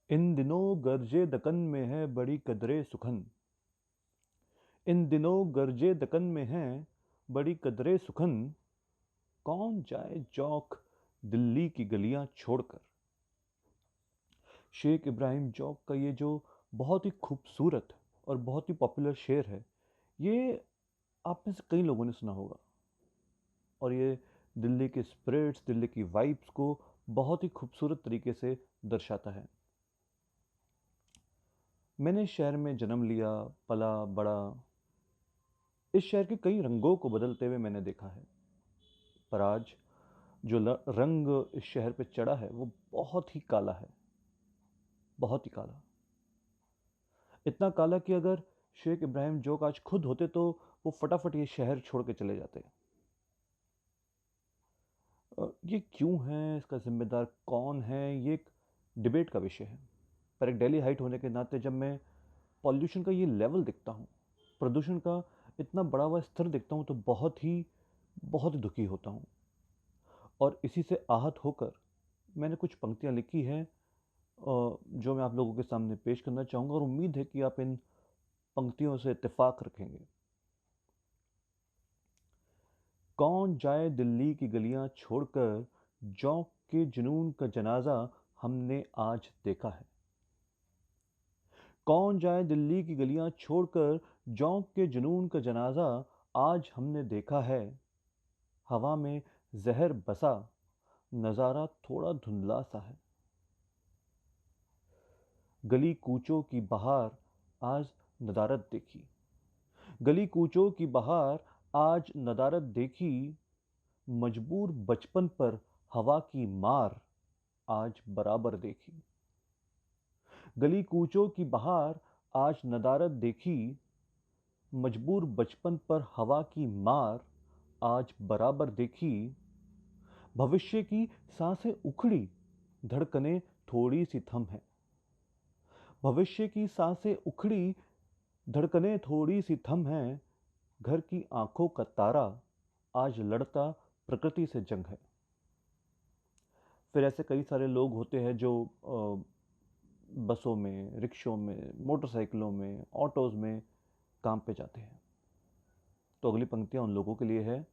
इन दिनों गरजे दकन में है बड़ी कदरे सुखन। इन दिनों गरजे दकन में है बड़ी कदरे सुखन। कौन जाए जौक दिल्ली की गलियां छोड़कर। शेख इब्राहिम जौक का ये जो बहुत ही खूबसूरत और बहुत ही पॉपुलर शेर है, ये आप में से कई लोगों ने सुना होगा। और ये दिल्ली के स्पिरिट्स, दिल्ली की वाइब्स को बहुत ही खूबसूरत तरीके से दर्शाता है। मैंने शहर में जन्म लिया, पला बड़ा। इस शहर के कई रंगों को बदलते हुए मैंने देखा है, पर आज जो रंग इस शहर पे चढ़ा है वो बहुत ही काला है। बहुत ही काला। इतना काला कि अगर शेख इब्राहिम जोक आज खुद होते तो वो फटाफट ये शहर छोड़ के चले जाते। ये क्यों है, इसका जिम्मेदार कौन है, ये एक डिबेट का विषय है। पर एक दिल्ली हाइट होने के नाते जब मैं पॉल्यूशन का ये लेवल देखता हूँ, प्रदूषण का इतना बड़ा हुआ स्तर देखता हूँ, तो बहुत ही दुखी होता हूँ। और इसी से आहत होकर मैंने कुछ पंक्तियाँ लिखी हैं, जो मैं आप लोगों के सामने पेश करना चाहूँगा, और उम्मीद है कि आप इन पंक्तियों से इत्तेफाक रखेंगे। कौन जाए दिल्ली की गलियां छोड़कर, जौक के जुनून का जनाजा हमने आज देखा है। कौन जाए दिल्ली की गलियां छोड़कर, जौक के जुनून का जनाजा आज हमने देखा है। हवा में जहर बसा, नजारा थोड़ा धुंधला सा है। गली कूचों की बहार आज नदारत देखी। गली कूचों की बहार आज नदारत देखी। मजबूर बचपन पर हवा की मार आज बराबर देखी। गली कूचों की बहार आज नदारत देखी। मजबूर बचपन पर हवा की मार आज बराबर देखी। भविष्य की सांसें उखड़ी, धड़कने थोड़ी सी थम है। भविष्य की सांसें उखड़ी, धड़कने थोड़ी सी थम है। घर की आंखों का तारा आज लड़ता प्रकृति से जंग है। फिर ऐसे कई सारे लोग होते हैं जो बसों में, रिक्शों में, मोटरसाइकिलों में, ऑटोज़ में काम पे जाते हैं। तो अगली पंक्तियां उन लोगों के लिए है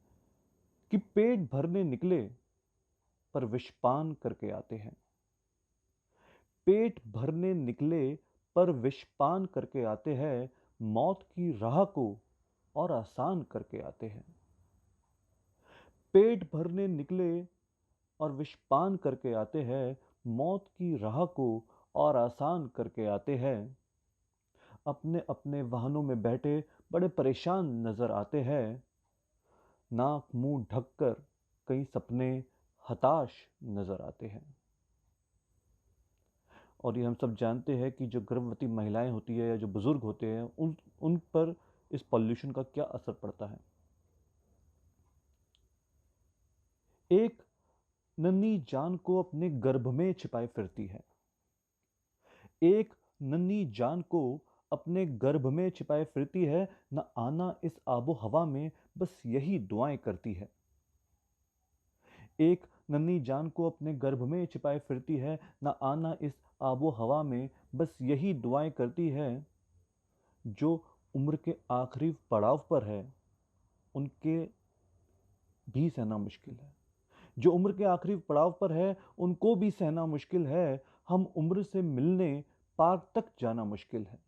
कि पेट भरने निकले पर विषपान करके आते हैं। पेट भरने निकले पर विषपान करके आते हैं। मौत की राह को और आसान करके आते हैं। पेट भरने निकले और विषपान करके आते हैं। मौत की राह को और आसान करके आते हैं। अपने अपने वाहनों में बैठे बड़े परेशान नजर आते हैं। नाक मुंह ढककर कई सपने हताश नजर आते हैं। और ये हम सब जानते हैं कि जो गर्भवती महिलाएं होती है या जो बुजुर्ग होते हैं, उन उन पर इस पॉल्यूशन का क्या असर पड़ता है। एक नन्ही जान को अपने गर्भ में छिपाए फिरती है। एक नन्ही जान को अपने गर्भ में छिपाए फिरती है। न आना इस आबो हवा में, बस यही दुआएं करती है। एक नन्ही जान को अपने गर्भ में छिपाए फिरती है। न आना इस आबो हवा में, बस यही दुआएं करती है। जो उम्र के आखिरी पड़ाव पर है, उनके भी सहना मुश्किल है। जो उम्र के आखिरी पड़ाव पर है, उनको भी सहना मुश्किल है। हम उम्र से मिलने पार्क तक जाना मुश्किल है।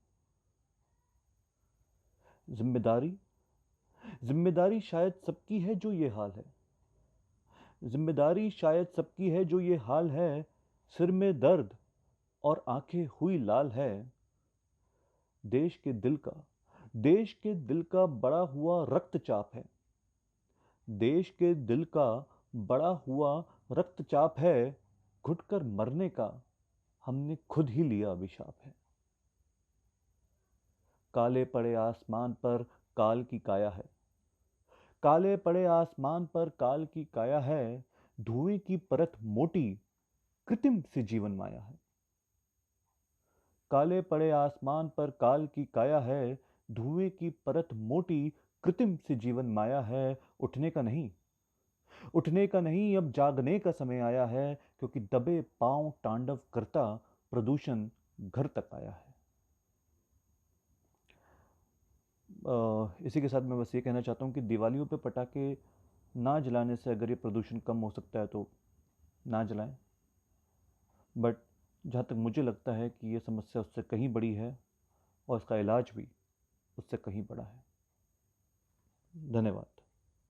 जिम्मेदारी जिम्मेदारी शायद सबकी है जो ये हाल है। जिम्मेदारी शायद सबकी है जो ये हाल है। सिर में दर्द और आंखें हुई लाल है। देश के दिल का देश के दिल का बड़ा हुआ रक्तचाप है। देश के दिल का बड़ा हुआ रक्तचाप है। घुटकर मरने का हमने खुद ही लिया अभिशाप है। काले पड़े आसमान पर काल की काया है। काले पड़े आसमान पर काल की काया है। धुएं की परत मोटी, कृत्रिम सी जीवन माया है। काले पड़े आसमान पर काल की काया है। धुएं की परत मोटी, कृत्रिम सी जीवन माया है। उठने का नहीं, उठने का नहीं, अब जागने का समय आया है। क्योंकि दबे पांव तांडव करता प्रदूषण घर तक आया है। इसी के साथ मैं बस ये कहना चाहता हूँ कि दिवालियों पे पटाखे ना जलाने से अगर ये प्रदूषण कम हो सकता है तो ना जलाएं, बट जहाँ तक मुझे लगता है कि ये समस्या उससे कहीं बड़ी है और इसका इलाज भी उससे कहीं बड़ा है। धन्यवाद।